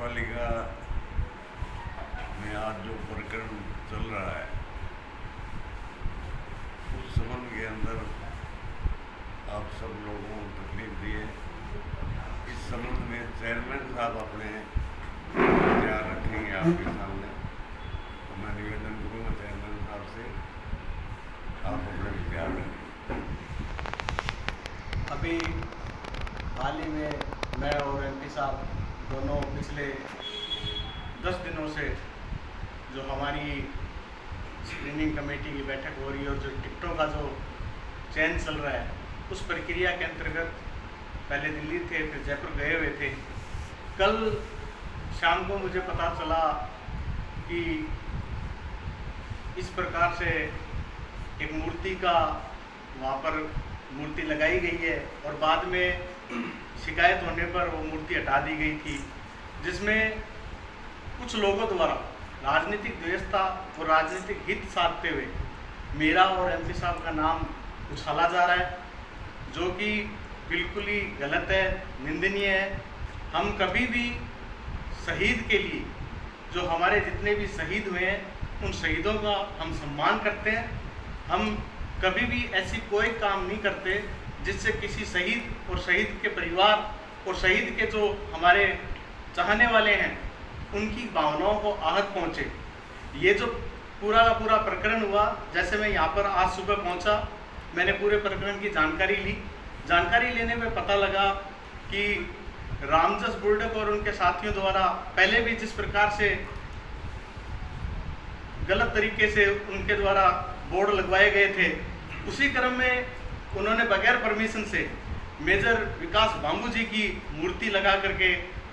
पालिका में आज जो प्रकरण चल रहा है उस संबंध के अंदर आप सब लोगों को तकलीफ दी है। इस संबंध में चेयरमैन साहब अपने विचार रखेंगे आपके सामने, तो मैं निवेदन करूँगा चेयरमैन साहब से आप अपने विचार रखें। अभी हाल ही में मैं और एमपी साहब दोनों पिछले 10 दिनों से जो हमारी स्क्रीनिंग कमेटी की बैठक हो रही है और जो टिकटों का जो चयन चल रहा है उस प्रक्रिया के अंतर्गत पहले दिल्ली थे, फिर जयपुर गए हुए थे। कल शाम को मुझे पता चला कि इस प्रकार से एक मूर्ति का वहाँ पर मूर्ति लगाई गई है और बाद में शिकायत होने पर वो मूर्ति हटा दी गई थी, जिसमें कुछ लोगों द्वारा राजनीतिक द्वेषता और राजनीतिक हित साधते हुए मेरा और एमपी साहब का नाम उछाला जा रहा है, जो कि बिल्कुल ही गलत है, निंदनीय है। हम कभी भी शहीद के लिए, जो हमारे जितने भी शहीद हुए हैं, उन शहीदों का हम सम्मान करते हैं। हम कभी भी ऐसी कोई काम नहीं करते जिससे किसी शहीद और शहीद के परिवार और शहीद के जो हमारे चाहने वाले हैं उनकी भावनाओं को आहत पहुँचे। ये जो पूरा का पूरा प्रकरण हुआ, जैसे मैं यहाँ पर आज सुबह पहुँचा, मैंने पूरे प्रकरण की जानकारी ली। जानकारी लेने में पता लगा कि रामजस बुर्डक और उनके साथियों द्वारा पहले भी जिस प्रकार से गलत तरीके से उनके द्वारा बोर्ड लगवाए गए थे, उसी क्रम में उन्होंने बगैर परमिशन से मेजर विकास बांबू जी की मूर्ति लगा करके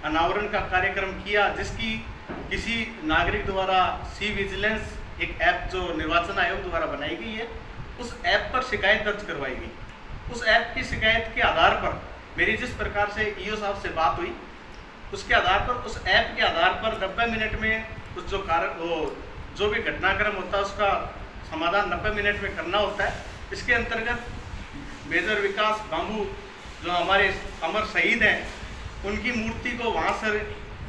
अनावरण का कार्यक्रम किया, जिसकी किसी नागरिक द्वारा सी विजिलेंस एक ऐप जो निर्वाचन आयोग द्वारा बनाई गई है, उस ऐप पर शिकायत दर्ज करवाई गई। उस ऐप की शिकायत के आधार पर मेरी जिस प्रकार से ईओ साहब से बात हुई, उसके आधार पर, उस ऐप के आधार पर 90 मिनट में उस जो भी घटनाक्रम होता है उसका समाधान 90 मिनट में करना होता है। इसके अंतर्गत मेजर विकास बांबू जो हमारे अमर शहीद हैं, उनकी मूर्ति को वहाँ से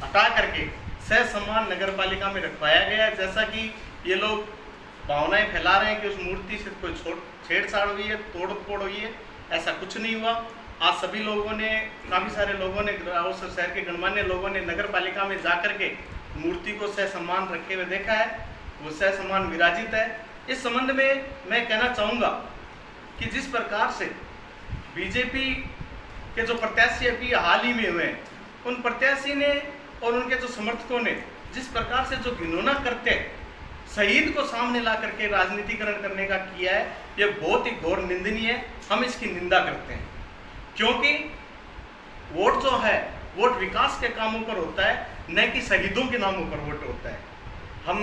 हटा करके सह सम्मान नगर पालिका में रखवाया गया है। जैसा कि ये लोग भावनाएं फैला रहे हैं कि उस मूर्ति से कोई छेड़छाड़ हुई है, तोड़ फोड़ हुई है, ऐसा कुछ नहीं हुआ। आज सभी लोगों ने, काफ़ी सारे लोगों ने, शहर के गणमान्य लोगों ने नगर पालिका में जा कर के मूर्ति को सह सम्मान रखे हुए देखा है, वो सह सम्मान विराजित है। इस संबंध में मैं कहना चाहूँगा कि जिस प्रकार से बीजेपी के जो प्रत्याशी अभी हाल ही में हुए हैं, उन प्रत्याशी ने और उनके जो समर्थकों ने जिस प्रकार से जो घिनौना करते शहीद को सामने ला करके राजनीतिकरण करने का किया है, ये बहुत ही घोर निंदनीय है। हम इसकी निंदा करते हैं, क्योंकि वोट जो है, वोट विकास के कामों पर होता है, न कि शहीदों के नामों पर वोट होता है। हम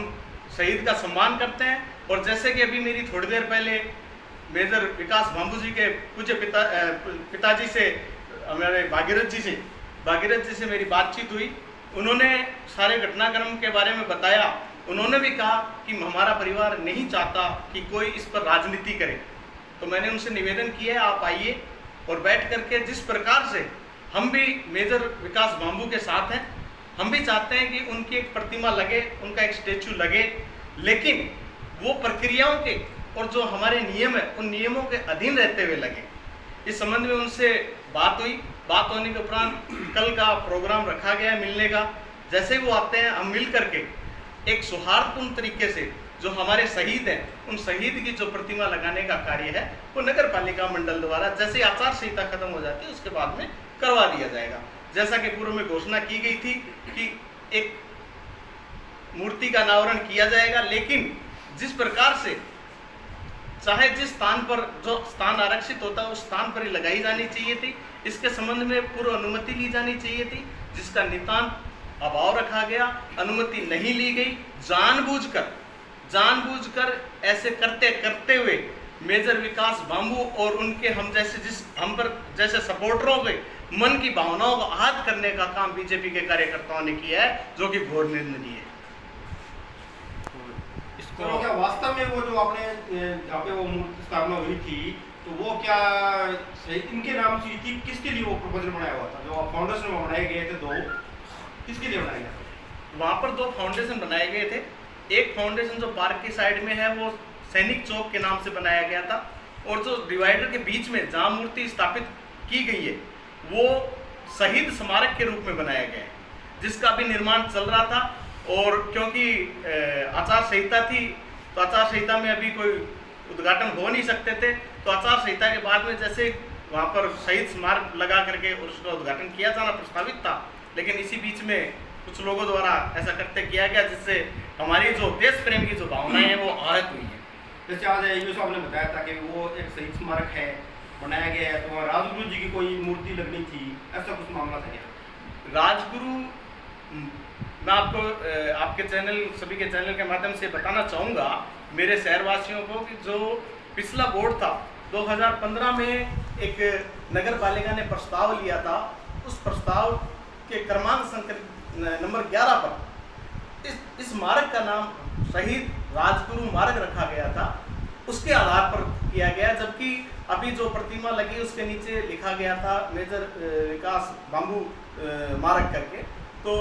शहीद का सम्मान करते हैं। और जैसे कि अभी मेरी थोड़ी देर पहले मेजर विकास बांबू जी के पूज्य पिताजी से, हमारे भागीरथ जी से मेरी बातचीत हुई। उन्होंने सारे घटनाक्रम के बारे में बताया। उन्होंने भी कहा कि हमारा परिवार नहीं चाहता कि कोई इस पर राजनीति करे। तो मैंने उनसे निवेदन किया है, आप आइए और बैठ करके जिस प्रकार से हम भी मेजर विकास बांबू के साथ हैं, हम भी चाहते हैं कि उनकी एक प्रतिमा लगे, उनका एक स्टेचू लगे, लेकिन वो प्रक्रियाओं के और जो हमारे नियम है उन नियमों के अधीन रहते हुए लगे। इस संबंध में उनसे बात हुई। बात होने के उपरांत कल का प्रोग्राम रखा गया है मिलने का। जैसे वो आते हैं, हम मिल करके एक सौहार्दपूर्ण तरीके से जो हमारे शहीद हैं, उन शहीद की जो प्रतिमा लगाने का कार्य है वो नगर पालिका मंडल द्वारा जैसे आचार संहिता खत्म हो जाती है उसके बाद में करवा दिया जाएगा। जैसा कि पूर्व में घोषणा की गई थी कि एक मूर्ति का अनावरण किया जाएगा, लेकिन जिस प्रकार से चाहे जिस स्थान पर जो स्थान आरक्षित होता है उस स्थान पर ही लगाई जानी चाहिए थी। इसके संबंध में पूर्व अनुमति ली जानी चाहिए थी, जिसका नितांत अभाव रखा गया। अनुमति नहीं ली गई। जानबूझकर ऐसे करते हुए मेजर विकास बांबू और उनके हम पर जैसे सपोर्टरों के मन की भावनाओं को आहत करने का काम बीजेपी के कार्यकर्ताओं ने किया है, जो कि घोर निंदनीय है। तो क्या वास्तव में वो जो आपने जहाँ पे वो मूर्ति स्थापना हुई थी, तो वो क्या इनके नाम से थी? किसके लिए वो प्रपोजल बनाया हुआ था? जो फाउंडर्स ने बनाए गए थे दो, किसके लिए बनाया गया? वहाँ पर 2 फाउंडेशन बनाए गए थे। एक फाउंडेशन जो पार्क की साइड में है वो सैनिक चौक के नाम से बनाया गया था, और जो डिवाइडर के बीच में जहाँ मूर्ति स्थापित की गई है वो शहीद स्मारक के रूप में बनाया गया है, जिसका अभी निर्माण चल रहा था। और क्योंकि आचार संहिता थी, तो आचार संहिता में अभी कोई उद्घाटन हो नहीं सकते थे, तो आचार संहिता के बाद में जैसे वहाँ पर शहीद स्मारक लगा करके उसका उद्घाटन किया जाना प्रस्तावित था, लेकिन इसी बीच में कुछ लोगों द्वारा ऐसा करते किया गया, जिससे हमारी जो देश प्रेम की जो भावनाएं हैं वो आहत हुई हैं। जैसे आज यूँ साहब ने बताया था कि वो एक शहीद स्मारक है, बनाया गया है, तो वहाँ राजगुरु जी की कोई मूर्ति लगनी थी, ऐसा कुछ मामला था क्या? राजगुरु, मैं आपको आपके चैनल, सभी के चैनल के माध्यम से बताना चाहूँगा मेरे शहरवासियों को कि जो पिछला बोर्ड था 2015 में एक नगर पालिका ने प्रस्ताव लिया था, उस प्रस्ताव के क्रमांक संख्या नंबर 11 पर इस स्मारक का नाम शहीद राजगुरु मार्ग रखा गया था, उसके आधार पर किया गया। जबकि अभी जो प्रतिमा लगी उसके नीचे लिखा गया था मेजर विकास बांबू मार्ग करके। तो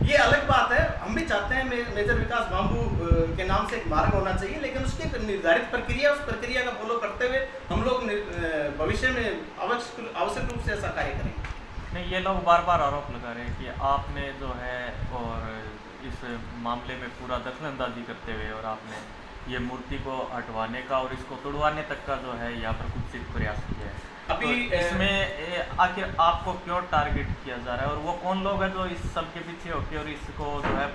ये अलग बात है, हम भी चाहते हैं मेजर विकास बांबू के नाम से एक मार्ग होना चाहिए, लेकिन उसकी एक निर्धारित प्रक्रिया, उस प्रक्रिया का फॉलो करते हुए हम लोग भविष्य में आवश्यक रूप से ऐसा कार्य करेंगे। नहीं, ये लोग बार बार आरोप लगा रहे हैं कि आपने जो है और इस मामले में पूरा दखलंदाजी करते हुए और आपने ये मूर्ति को हटवाने का और इसको तोड़वाने तक का जो है यहाँ पर कुछ प्रयास किया है। अभी तो इसमें आखिर आपको क्यों टारगेट किया जा रहा है, और वो कौन लोग हैं जो इस सब के पीछे होके और इसको जो है